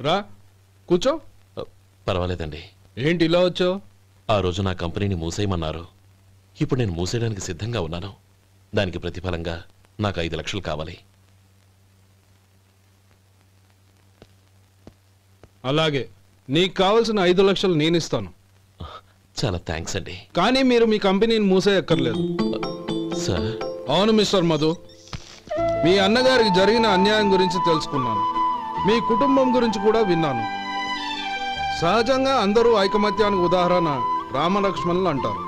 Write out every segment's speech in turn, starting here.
రా కూర్చో. పర్వాలేదండి. ఏంటి ఇలా వచ్చావు? ఆ రోజు నా కంపెనీని మూసేయమన్నారు. ఇప్పుడు నేను మూసేయడానికి సిద్ధంగా ఉన్నాను. దానికి ప్రతిఫలంగా నాకు 5 లక్షలు కావాలి. అలాగే, నీకు కావాల్సిన 5 లక్షలు నేను ఇస్తాను. చాలా థ్యాంక్స్ అండి. కానీ మీరు మీ కంపెనీని మూసేయక్కర్లేదు. సార్? అవును మిస్టర్ మధు, మీ అన్నగారికి జరిగిన అన్యాయం గురించి తెలుసుకున్నాను. మీ కుటుంబం గురించి కూడా విన్నాను. సహజంగా అందరూ ఐకమత్యానికి ఉదాహరణ రామలక్ష్మణులు అంటారు.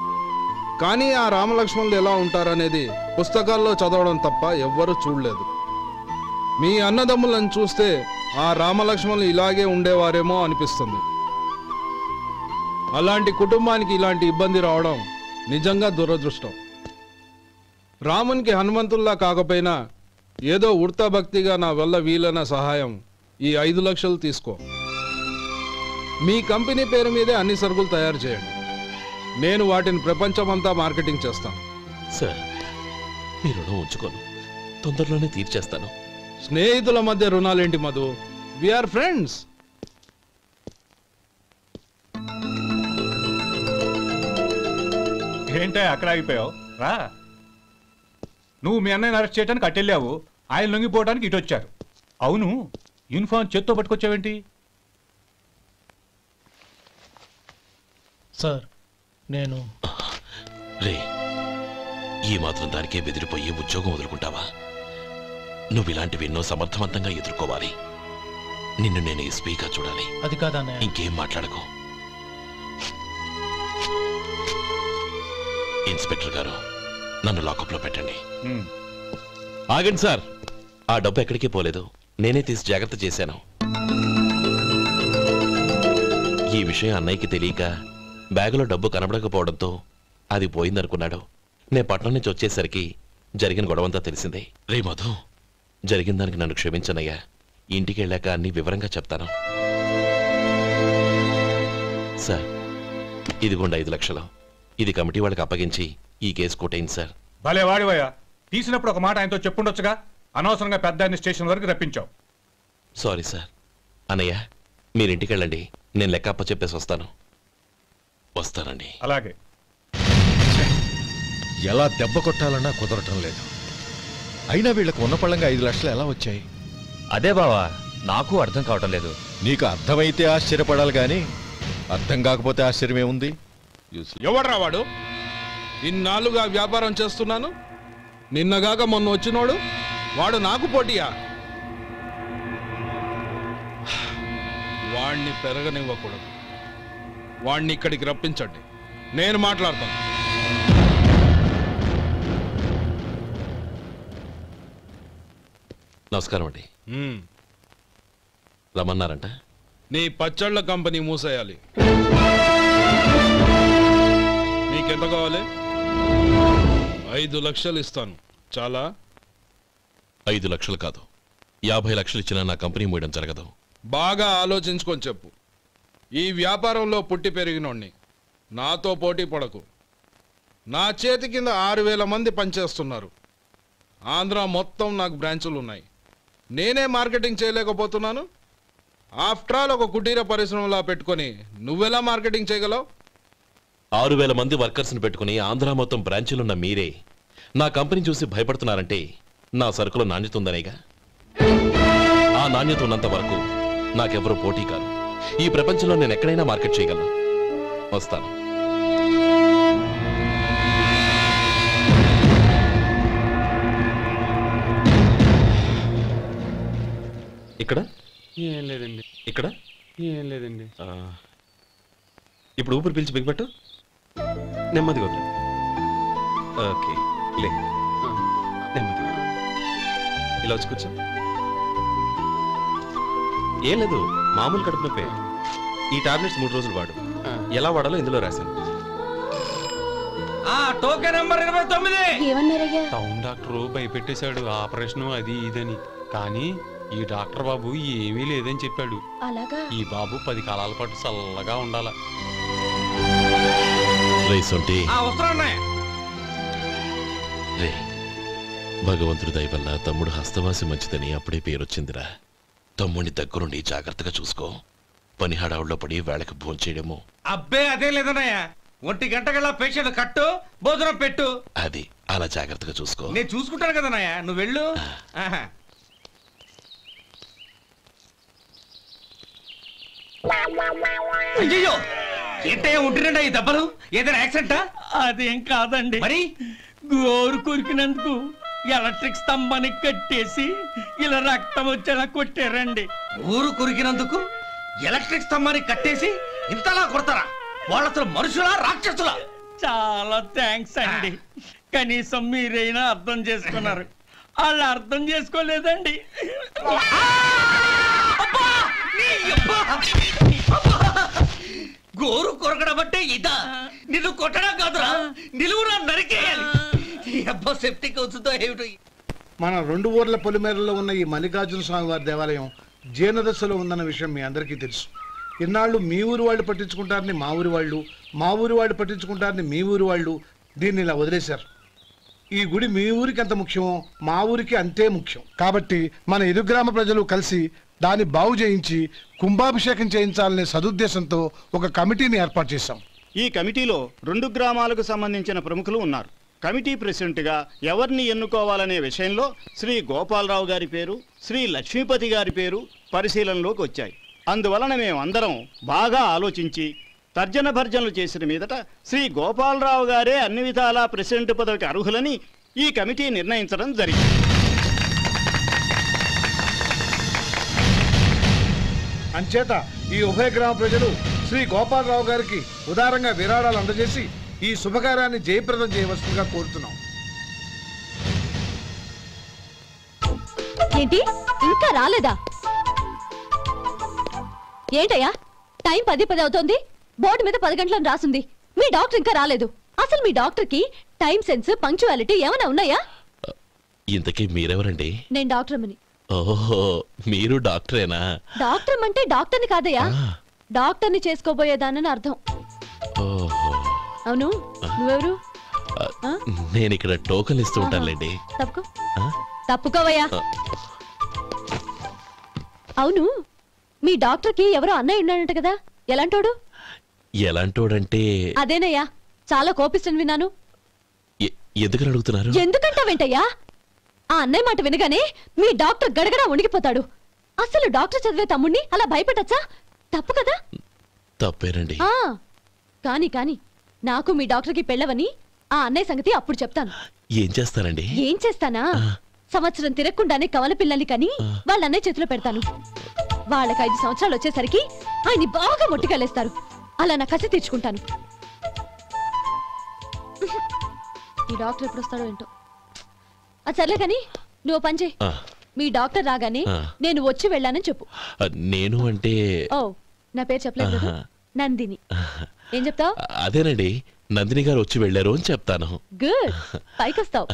కానీ ఆ రామలక్ష్మణులు ఎలా ఉంటారనేది పుస్తకాల్లో చదవడం తప్ప ఎవ్వరూ చూడలేదు. మీ అన్నదమ్ములను చూస్తే ఆ రామలక్ష్మణులు ఇలాగే ఉండేవారేమో అనిపిస్తుంది. అలాంటి కుటుంబానికి ఇలాంటి ఇబ్బంది రావడం నిజంగా దురదృష్టం. రామునికి హనుమంతుల్లా కాకపోయినా ఏదో ఉడతా భక్తిగా నా వల్ల వీలైన సహాయం ఈ 5 లక్షలు తీసుకో. మీ కంపెనీ పేరు మీదే అన్ని సరుకులు తయారు చేయండి. నేను వాటిని ప్రపంచమంతా మార్కెటింగ్ చేస్తాను. సార్, మీ రుణం ఉంచుకోను, తొందరలోనే తీర్చేస్తాను. స్నేహితుల మధ్య రుణాలేంటి మధు? We are friends. ఏంటే అక్కడ ఆగిపోయావు? రా. నువ్వు మీ అన్నయ్యని అరెస్ట్ చేయడానికి అట్టెళ్ళావు, ఆయన లొంగిపోవడానికి ఇటు వచ్చారు. అవును, యూనిఫామ్ చేత్తో పట్టుకొచ్చావేంటి? సార్, నేను రే, ఈ మాత్రం దానికే బెదిరిపోయి ఉద్యోగం వదులుకుంటావా? నువ్వు ఇలాంటివి ఎన్నో సమర్థవంతంగా ఎదుర్కోవాలి. నిన్ను నేను ఎస్పీగా చూడాలి. అది కాదన్నయ్య. ఇంకేం మాట్లాడకు. ఇన్స్పెక్టర్ గారు, నన్ను లాకప్లో పెట్టండి. ఆగండి సార్, ఆ డబ్బు ఎక్కడికి పోలేదు, నేనే తీసి జాగ్రత్త చేశాను. ఈ విషయం అన్నయ్యకి తెలియక బ్యాగులో డబ్బు కనబడకపోవడంతో అది పోయిందనుకున్నాడు. నేను పట్నం నుంచి వచ్చేసరికి జరిగిన గొడవంతా తెలిసిందే. రే మధు, జరిగిన దానికి నన్ను క్షమించనయ్యా. ఇంటికి వెళ్ళాక అన్ని వివరంగా చెప్తాను. సార్, ఇదిగోండి 5 లక్షలు. ఇది కమిటీ వాళ్ళకి అప్పగించి ఈ కేసు కొట్టేయండి సార్. భలే వాడివయ్యా, తీసినప్పుడు ఒక మాట ఆయనతో చెప్పుండొచ్చుగా. అనవసరంగా పెద్ద ఆయన స్టేషన్ వరకు రప్పించావు. Sorry sir. అన్నయ్య, మీరింటికి వెళ్ళండి, నేను లెక్క అప్ప చెప్పేసి వస్తాను. వస్తానండి. అలాగే. ఎలా దెబ్బ కొట్టాలన్నా కుదరటం లేదు. అయినా వీళ్ళకు ఉన్న పళ్ళంగా 5 లక్షలు ఎలా వచ్చాయి? అదే బావా, నాకు అర్థం కావటం లేదు. నీకు అర్థమైతే ఆశ్చర్యపడాలి కానీ అర్థం కాకపోతే ఆశ్చర్యమేముంది? ఎవడ్రా వాడు? ఇన్నాళ్ళుగా వ్యాపారం చేస్తున్నాను, నిన్నగాక మొన్న వచ్చినోడు వాడు నాకు పోటీయా? వాణ్ణి పెరగనివ్వకూడదు. వాణ్ణి ఇక్కడికి రప్పించండి, నేను మాట్లాడతాను. నమస్కారం అండి. రమ్మన్నారంట? నీ పచ్చళ్ళ కంపెనీ మూసేయాలి. నీకెంత కావాలి? 5 లక్షలు ఇస్తాను. చాలా? 5 లక్షలు కాదు, 50 లక్షలు ఇచ్చినా నా కంపెనీ మూయడం జరగదు. బాగా ఆలోచించుకొని చెప్పు. ఈ వ్యాపారంలో పుట్టి పెరిగినోణ్ణి, నాతో పోటీ పడకు. నా చేతి కింద 6,000 మంది పనిచేస్తున్నారు. ఆంధ్ర మొత్తం నాకు బ్రాంచులు ఉన్నాయి. నేనే మార్కెటింగ్ చేయలేకపోతున్నాను. ఆఫ్టర్ ఆల్ ఒక కుటీర పరిశ్రమలా పెట్టుకొని నువ్వెలా మార్కెటింగ్ చేయగలవు? 6,000 మంది వర్కర్స్ని పెట్టుకుని ఆంధ్ర మొత్తం బ్రాంచీలున్న మీరే నా కంపెనీ చూసి భయపడుతున్నారంటే నా సరుకులో నాణ్యత ఉందనేగా. ఆ నాణ్యత ఉన్నంత వరకు నాకెవరూ పోటీ కాదు. ఈ ప్రపంచంలో నేను ఎక్కడైనా మార్కెట్ చేయగలను. వస్తాను. ఇక్కడ ఏం లేదండి. ఇక్కడ ఏం లేదండి. ఇప్పుడు ఊపిరి పీల్చి బిగపట్టు, నెమ్మదిగా వదిలే. ఓకే, లే, నెమ్మదిగా ఇలా వచ్చి కూర్చో. ఏం లేదు, మామూలు కడుపు నొప్పే. ఈ టాబ్లెట్స్ 3 రోజులు వాడు. ఎలా వాడాలో ఇందులో రాశాను. Token number 29. టౌన్ డాక్టర్ భయపెట్టేశాడు, ఆపరేషన్ అది ఇదని. కానీ ఈ డాక్టర్ బాబు ఏమీ లేదని చెప్పాడు. ఈ బాబు 10 కాలాల పాటు చల్లగా ఉండాల. భగవంతుడి దయ వల్ల తమ్ముడు హస్తవాసి మంచిదని అప్పుడే పేరొచ్చిందిరా. తమ్ముడిని దగ్గరుండి జాగ్రత్తగా చూసుకో. పని హడావుల్లో పడి వేళకి భోంచేయడము. అబ్బే అదే లేదన్నయ్య. 1 గంటకల్లా పేషెంట్ కట్టు, భోజనం పెట్టు. అది అలా జాగ్రత్తగా చూసుకో. నేను చూసుకుంటాను కదన్నయ్య, నువ్వు వెళ్ళు. అయ్యో, ఏంటయ్యా ఉంటున్నాడా ఈ దెబ్బలు? ఏదైనా యాక్సిడెంటా? అదేం కాదండి, మరి గోరు కొరికినందుకు ఎలక్ట్రిక్ స్తంభానికి కట్టేసి ఇలా రక్తం వచ్చేలా కొట్టారండి. ఊరు కురికినందుకు ఎలక్ట్రిక్ స్తంభానికి కట్టేసి ఇంతలా కొడతారా? వాళ్ళతో మనుషులా రాక్షసులా? చాలా థ్యాంక్స్ అండి, కనీసం మీరైనా అర్థం చేసుకున్నారు. వాళ్ళు అర్థం చేసుకోలేదండి. గోరు కొరకడం అంటే ఇదా? నిన్ను కొట్టడం కాదురా, నిలువురా నరికేయాలి. అబ్బా సెప్టిక్ అవుతుందో ఏమిటో. మన 2 ఊర్ల పొలిమేరలో ఉన్న ఈ మల్లికార్జున స్వామి వారి దేవాలయం జీర్ణదశలో ఉందన్న విషయం మీ అందరికీ తెలుసు. ఇన్నాళ్ళు మీ ఊరు వాళ్ళు పట్టించుకుంటారని మా ఊరి వాళ్ళు, మా ఊరి వాళ్ళు పట్టించుకుంటారని మీ ఊరి వాళ్ళు దీన్ని ఇలా వదిలేశారు. ఈ గుడి మీ ఊరికి ఎంత ముఖ్యమో మా ఊరికి అంతే ముఖ్యం. కాబట్టి మన ఇరు గ్రామ ప్రజలు కలిసి దాన్ని బాగు చేయించి కుంభాభిషేకం చేయించాలనే సదుద్దేశంతో ఒక కమిటీని ఏర్పాటు చేశాం. ఈ కమిటీలో 2 గ్రామాలకు సంబంధించిన ప్రముఖులు ఉన్నారు. కమిటీ ప్రెసిడెంట్గా ఎవరిని ఎన్నుకోవాలనే విషయంలో శ్రీ గోపాలరావు గారి పేరు, శ్రీ లక్ష్మీపతి గారి పేరు పరిశీలనలోకి వచ్చాయి. అందువలన మేమందరం బాగా ఆలోచించి తర్జన భర్జనలు చేసిన మీదట శ్రీ గోపాలరావు గారే అన్ని విధాలా ప్రెసిడెంట్ పదవికి అర్హులని ఈ కమిటీ నిర్ణయించడం జరిగింది. అంచేత ఈ ఉభయ గ్రామ ప్రజలు శ్రీ గోపాలరావు గారికి ఉదారంగా విరాళాలు అందజేసి ఈ శుభకార్యాన్ని జయప్రదం చేయవలసిందిగా కోరుతున్నాం. ఏంటి ఇంకా రాలేదా? ఏంటయ్యా టైం 10 అవుతోంది, బోర్డు మీద 10 గంటలను రాసింది. మీ డాక్టర్ ఇంకా రాలేదు. అసలు మీ డాక్టర్ కి టైం సెన్స్, పంక్చువాలిటీ ఏమైనా ఉన్నాయా? ఇంతకీ మీరెవరండి? నేను డాక్టర్ అమ్మని. ఓహో, మీరు డాక్టరేనా? డాక్టర్ అంటే డాక్టర్ని కాదయ్యా, డాక్టర్ని చేసుకోబోయేదానని అర్థం. అవును, నువ్వెవరు? నేను ఇక్కడ టోకన్ ఇస్తూ ఉంటానులేండి. తప్పుకోవయ్యా. అవును, మీ డాక్టర్ కి ఎవరో అన్నయ్య ఉన్నాడంట కదా, ఎలాంటోడు? ఎలాంటోడంటే అదేనయ్యా, చాలా కోపిస్తని విన్నాను. ఎందుకని అడుగుతున్నారు? ఎందుకంటావేంటయ్యా? ఆ అన్నయ్య మాట వినగానే మీ డాక్టర్ గడగడా ఉణిగిపోతాడు. అసలు డాక్టర్ చదివే తమ్ముణ్ణి అలా భయపెట్టచ్చా? తప్పు కదా? తప్పేనండి. కాని కాని నాకు మీ డాక్టర్కి పెళ్ళవని ఆ అన్నయ్య సంగతి అప్పుడు చెప్తాను. ఏం చేస్తానండి? ఏం చేస్తానా? సంవత్సరం తిరగకుండానే కవల పిల్లల్ని కని వాళ్ళ అన్నయ్య చేతిలో పెడతాను. వాళ్ళకి 5 సంవత్సరాలు వచ్చేసరికి ఆయన్ని బాగా మొట్టికెళ్ళేస్తారు. అలా నా కసి తీర్చుకుంటాను. ఈ డాక్టర్ ఎప్పుడు వస్తాడో ఏంటో. అది సర్లే కానీ నువ్వు పని చేయి. మీ డాక్టర్ రాగానే నేను వచ్చి వెళ్ళానని చెప్పు. నేను అంటే ఓ, నా పేరు చెప్పలేదు కదా, నందిని. ఏం చెప్తావు? అదేనండి, నందిని గారు వచ్చి వెళ్ళారు అని చెప్తాను. గుడ్, పైకి వస్తావు.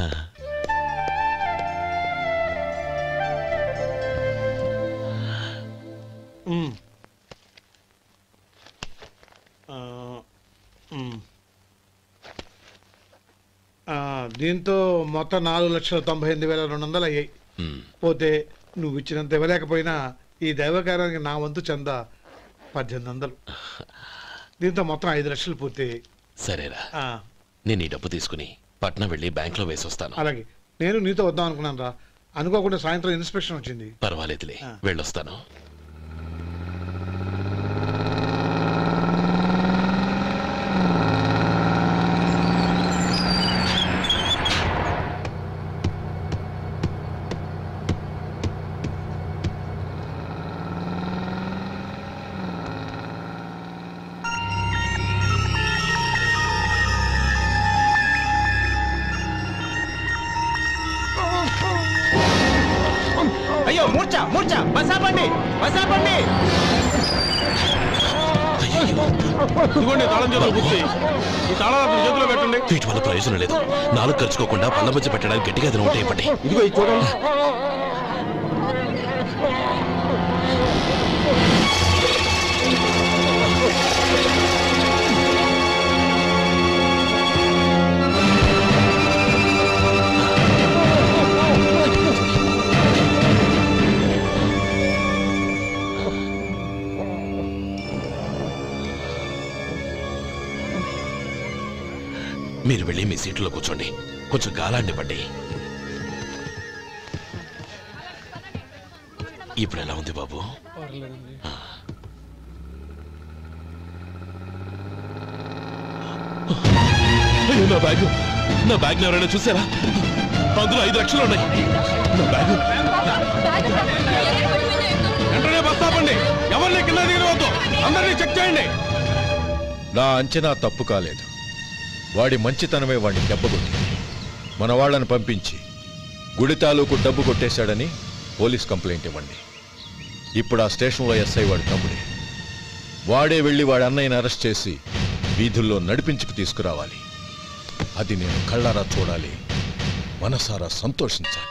దీంతో మొత్తం 4,98,200 అయ్యాయి. పోతే నువ్వు ఇచ్చినంత ఇవ్వలేకపోయినా ఈ దైవకార్యానికి నా వంతు చందా 1800. దీంతో మొత్తం 5 లక్షలు పూర్తయ్యాయి. సరేరా, నేను ఈ డబ్బు తీసుకుని పట్నం వెళ్ళి బ్యాంక్ లో వేసి వస్తాను. అలాగే, నేను నీతో వద్దాం అనుకున్నాను రా, అనుకోకుండా సాయంత్రం ఇన్స్పెక్షన్ వచ్చింది. పర్వాలేదులే, వెళ్ళొస్తాను. అయ్యో, మూర్చా మూర్చా, బసాపండి బసాపండి. ఇదిగోండి తాళం చేతులు బుద్ధి, ఈ తాళాలు చేతిలో పెట్టండి. వీటి వల్ల ప్రయోజనం లేదు. 4 ఖర్చుకోకుండా పళ్ళ మధ్య పెట్టడానికి గట్టిగా తిన ఉంటాయి. ఇప్పటి ఇదిగో ఇది చూడండి. మీరు వెళ్ళి మీ సీట్లో కూర్చోండి, కొంచెం గాలాండి పడ్డి. ఇప్పుడు ఎలా ఉంది బాబు? అయ్యో, నా బ్యాగ్ ఎవరైనా చూసారా? అందులో 5 లక్షలు ఉన్నాయి. నా బ్యాగ్ వెంటనే బస్ ఆపండి, ఎవరిని కింద దిగవద్దు, అందరినీ చెక్ చేయండి. నా అంచనా తప్పు కాలేదు. వాడి మంచితనమే వాడిని దెబ్బకొట్టింది. మన వాళ్ళని పంపించి గుడి తాలూకు డబ్బు కొట్టేశాడని పోలీస్ కంప్లైంట్ ఇవ్వండి. ఇప్పుడు ఆ స్టేషన్లో ఎస్ఐ వాడి తమ్ముడే. వాడే వెళ్ళి వాడి అన్నయ్యని అరెస్ట్ చేసి వీధుల్లో నడిపించుకు తీసుకురావాలి. అది నేను కళ్ళారా చూడాలి, మనసారా సంతోషించాలి.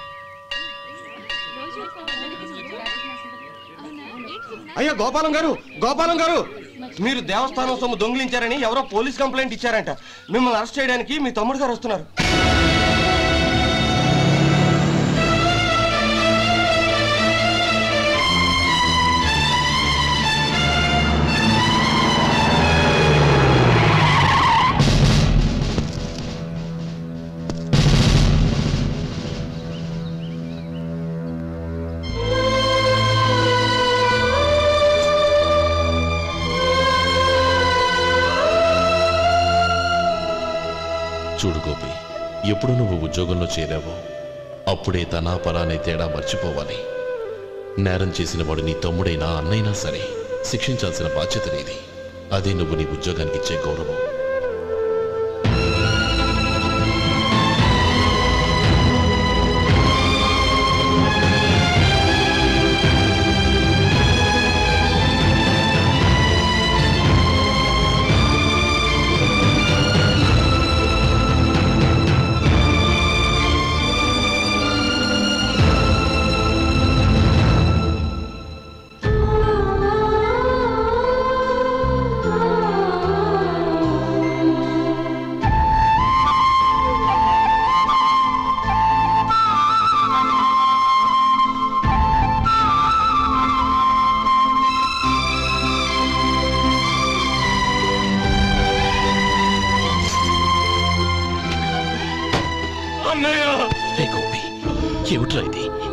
అయ్యా గోపాలం గారు, మీరు దేవస్థానం సొమ్ము దొంగిలించారని ఎవరో పోలీస్ కంప్లైంట్ ఇచ్చారంట. మిమ్మల్ని అరెస్ట్ చేయడానికి మీ తమ్ముడు గారు వస్తున్నారు. చూడు గోపి, ఎప్పుడు నువ్వు ఉద్యోగంలో చేరావో అప్పుడే తనా పరానే తేడా మర్చిపోవాలి. నేరం చేసిన వాడు నీ తమ్ముడైనా అన్నైనా సరే శిక్షించాల్సిన బాధ్యత నీది. అదే నువ్వు నీ ఉద్యోగానికి ఇచ్చే గౌరవం.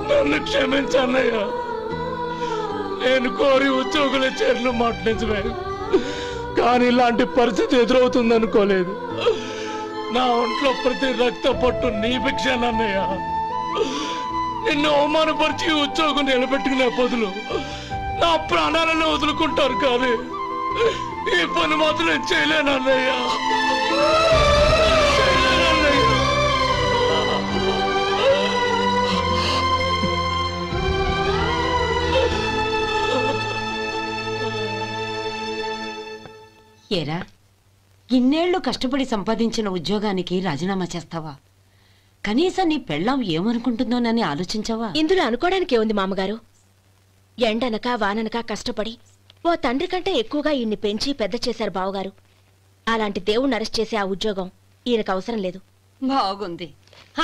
నన్ను క్షమించన్నయ్య, నేను కోరి ఉద్యోగుల చేరిన మాట నిజమే, కానీ ఇలాంటి పరిస్థితి ఎదురవుతుంది అనుకోలేదు. నా ఒంట్లో ప్రతి రక్త పట్టు నీ భిక్షనన్నయ్య. నిన్ను అవమానపరిచి ఉద్యోగం నిలబెట్టుకునే బదులు నా ప్రాణాలను వదులుకుంటారు, కానీ ఈ పని మాత్రం నేను చేయలేనన్నయ్య. ఏరా, ఇన్నేళ్లు కష్టపడి సంపాదించిన ఉద్యోగానికి రాజీనామా చేస్తావా? కనీసం నీ పెళ్ళాం ఏమనుకుంటుందోనని ఆలోచించావా? ఇందులో అనుకోవడానికి ఏముంది మామగారు? ఎండనక వాననక కష్టపడి ఓ తండ్రి కంటే ఎక్కువగా ఈయన్ని పెంచి పెద్ద చేశారు బావగారు. అలాంటి దేవుణ్ణి అరెస్ట్ చేసే ఆ ఉద్యోగం ఈయనకు అవసరం లేదు. బాగుంది.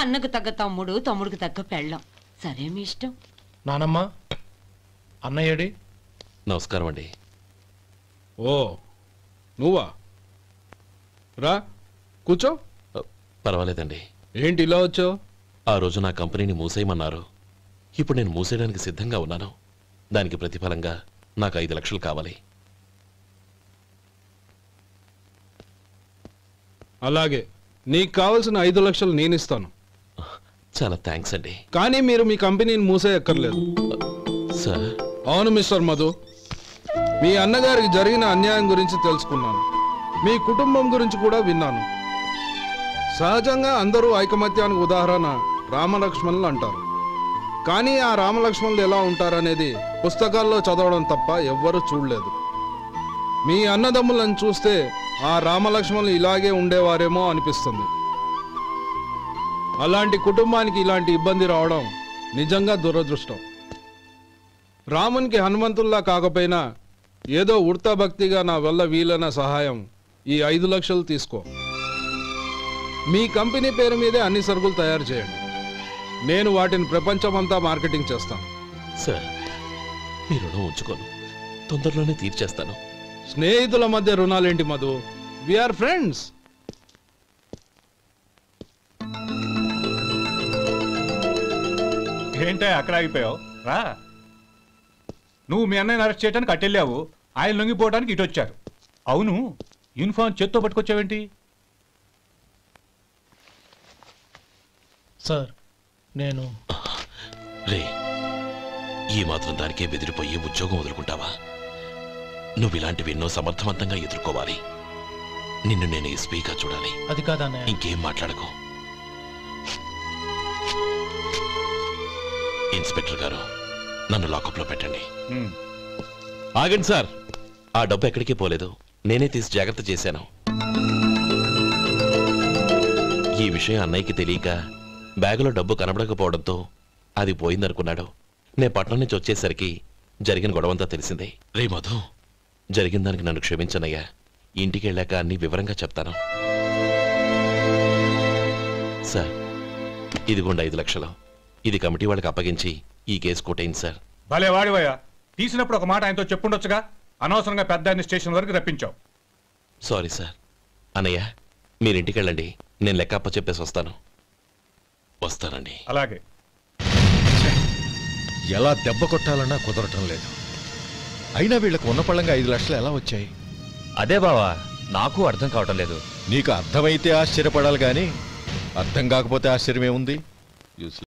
అన్నకు తగ్గ తమ్ముడు, తమ్ముడికి తగ్గ పెళ్ళాం. సరే, మీ ఇష్టం. నానమ్మా, అన్నయ్యడి. నమస్కారం అండి. ఓ, నువ్వా? రా కూర్చో. పర్వాలేదండి. ఏంటి ఇలా వచ్చావు? ఆ రోజు నా కంపెనీని మూసేయమన్నారు. ఇప్పుడు నేను మూసేయడానికి సిద్ధంగా ఉన్నాను. దానికి ప్రతిఫలంగా నాకు 5 లక్షలు కావాలి. అలాగే, నీకు కావాల్సిన 5 లక్షలు నేను ఇస్తాను. చాలా థ్యాంక్స్ అండి. కానీ మీరు మీ కంపెనీని మూసేయక్కర్లేదు. సార్? అవును మిస్టర్ మధు, మీ అన్నగారికి జరిగిన అన్యాయం గురించి తెలుసుకున్నాను. మీ కుటుంబం గురించి కూడా విన్నాను. సహజంగా అందరూ ఐకమత్యానికి ఉదాహరణ రామలక్ష్మణులు అంటారు. కానీ ఆ రామలక్ష్మణులు ఎలా ఉంటారనేది పుస్తకాల్లో చదవడం తప్ప ఎవ్వరూ చూడలేదు. మీ అన్నదమ్ములను చూస్తే ఆ రామలక్ష్మణులు ఇలాగే ఉండేవారేమో అనిపిస్తుంది. అలాంటి కుటుంబానికి ఇలాంటి ఇబ్బంది రావడం నిజంగా దురదృష్టం. రామునికి హనుమంతుల్లా కాకపోయినా ఏదో ఉడతా భక్తిగా నా వల్ల వీలైన సహాయం ఈ 5 లక్షలు తీసుకో. మీ కంపెనీ పేరు మీదే అన్ని సరుకులు తయారు చేయండి. నేను వాటిని ప్రపంచమంతా మార్కెటింగ్ చేస్తాను. సార్, మీ రుణం ఉంచుకోను, తొందరలోనే తీర్చేస్తాను. స్నేహితుల మధ్య రుణాలేంటి మధు? We are friends. ఏంటే అక్కడ ఆగిపోయావు రా. నువ్వు మీ అన్నయ్యని అరెస్ట్ చేయడానికి అట్టెళ్ళావు, ఆయన లొంగిపోవడానికి ఇటు వచ్చారు. అవును, యూనిఫామ్ చేత్తో పట్టుకొచ్చావేంటి? సార్ నేను రే, ఈ మాత్రం దానికే బెదిరిపోయి ఉద్యోగం వదులుకుంటావా? నువ్వు ఇలాంటివి ఎన్నో సమర్థవంతంగా ఎదుర్కోవాలి. నిన్ను నేను ఎస్పీగా చూడాలి. అది కాదన్నయ్య. ఇంకేం మాట్లాడకు. ఇన్స్పెక్టర్ గారు, నన్ను లాకప్లో పెట్టండి. ఆగండి సార్, ఆ డబ్బు ఎక్కడికి పోలేదు, నేనే తీసి జాగ్రత్త చేశాను. ఈ విషయం అన్నయ్యకి తెలియక బ్యాగులో డబ్బు కనబడకపోవడంతో అది పోయిందనుకున్నాడు. నేను పట్నం నుంచి వచ్చేసరికి జరిగిన గొడవంతా తెలిసిందే. రే మధు, జరిగిన దానికి నన్ను క్షమించనయ్యా. ఇంటికి వెళ్ళాక అన్ని వివరంగా చెప్తాను. సార్, ఇదిగోండి 5 లక్షలు. ఇది కమిటీ వాళ్ళకి అప్పగించి ఈ కేసు కొట్టేయండి సార్. భలే వాడివయ్యా, తీసినప్పుడు ఒక మాట ఆయనతో చెప్పుండొచ్చుగా. అనవసరంగా పెద్ద ఆయన స్టేషన్ వరకు రప్పించావు. Sorry sir. అన్నయ్య, మీరింటికి వెళ్ళండి, నేను లెక్క అప్ప చెప్పేసి వస్తాను. వస్తానండి. అలాగే. ఎలా దెబ్బ కొట్టాలన్నా కుదరటం లేదు. అయినా వీళ్ళకు ఉన్న పళ్ళంగా 5 లక్షలు ఎలా వచ్చాయి? అదే బావా, నాకు అర్థం కావటం లేదు. నీకు అర్థమైతే ఆశ్చర్యపడాలి కానీ అర్థం కాకపోతే ఆశ్చర్యమేముంది?